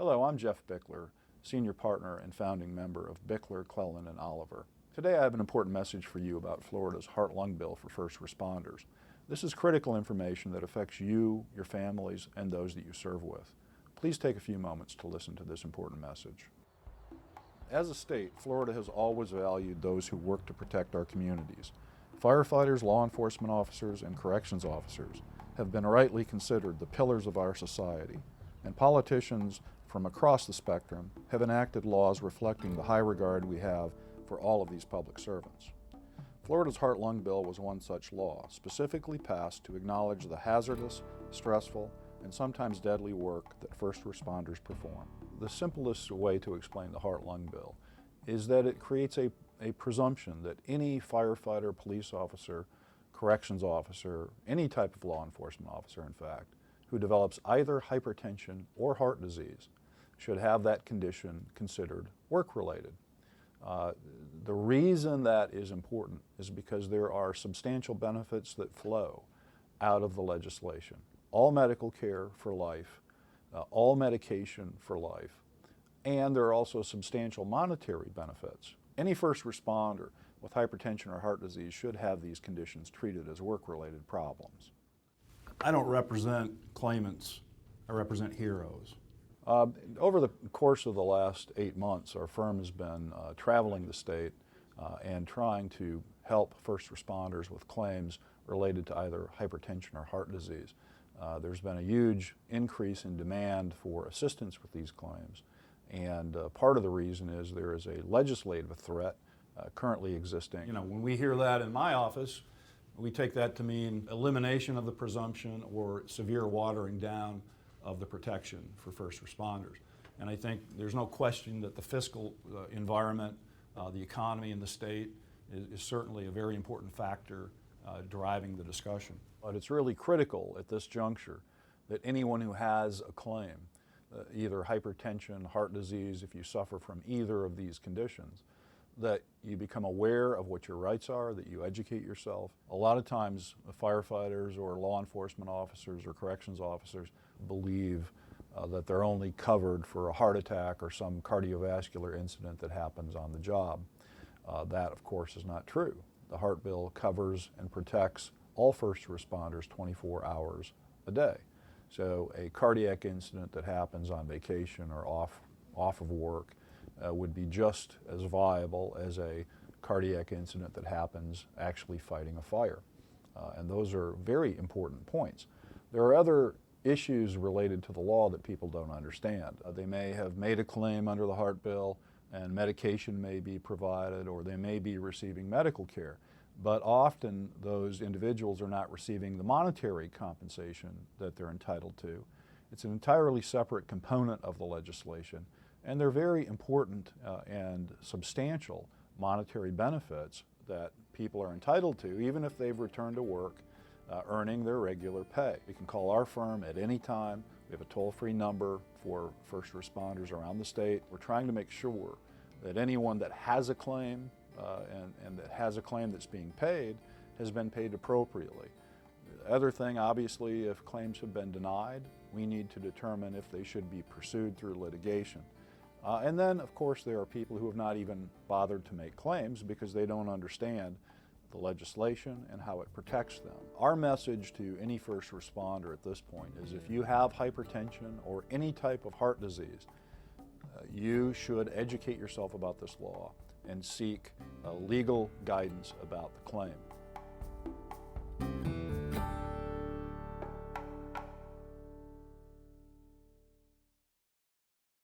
Hello, I'm Geoff Bichler, Senior Partner and Founding Member of Bichler, Clelland, and Oliver. Today I have an important message for you about Florida's Heart-Lung Bill for first responders. This is critical information that affects you, your families, and those that you serve with. Please take a few moments to listen to this important message. As a state, Florida has always valued those who work to protect our communities. Firefighters, law enforcement officers, and corrections officers have been rightly considered the pillars of our society, and politicians from across the spectrum have enacted laws reflecting the high regard we have for all of these public servants. Florida's Heart-Lung Bill was one such law, specifically passed to acknowledge the hazardous, stressful, and sometimes deadly work that first responders perform. The simplest way to explain the Heart-Lung Bill is that it creates a presumption that any firefighter, police officer, corrections officer, any type of law enforcement officer, in fact, who develops either hypertension or heart disease should have that condition considered work-related. The reason that is important is because there are substantial benefits that flow out of the legislation. All medical care for life, all medication for life, and there are also substantial monetary benefits. Any first responder with hypertension or heart disease should have these conditions treated as work-related problems. I don't represent claimants, I represent heroes. Over the course of the last 8 months, our firm has been traveling the state and trying to help first responders with claims related to either hypertension or heart disease. There's been a huge increase in demand for assistance with these claims, and part of the reason is there is a legislative threat currently existing. You know, when we hear that in my office, we take that to mean elimination of the presumption or severe watering down of the protection for first responders. And I think there's no question that the fiscal environment, the economy in the state is certainly a very important factor driving the discussion. But it's really critical at this juncture that anyone who has a claim, either hypertension, heart disease, if you suffer from either of these conditions, that you become aware of what your rights are, that you educate yourself. A lot of times firefighters or law enforcement officers or corrections officers believe that they're only covered for a heart attack or some cardiovascular incident that happens on the job. That, of course, is not true. The Heart Bill covers and protects all first responders 24 hours a day. So a cardiac incident that happens on vacation or off of work would be just as viable as a cardiac incident that happens actually fighting a fire. And those are very important points. There are other issues related to the law that people don't understand. They may have made a claim under the Heart Bill and medication may be provided, or they may be receiving medical care. But often those individuals are not receiving the monetary compensation that they're entitled to. It's an entirely separate component of the legislation, and they're very important and substantial monetary benefits that people are entitled to, even if they've returned to work earning their regular pay. You can call our firm at any time. We have a toll-free number for first responders around the state. We're trying to make sure that anyone that has a claim and that has a claim that's being paid has been paid appropriately. The other thing, obviously, if claims have been denied, we need to determine if they should be pursued through litigation. And then, of course, there are people who have not even bothered to make claims because they don't understand the legislation and how it protects them. Our message to any first responder at this point is if you have hypertension or any type of heart disease, you should educate yourself about this law and seek legal guidance about the claim.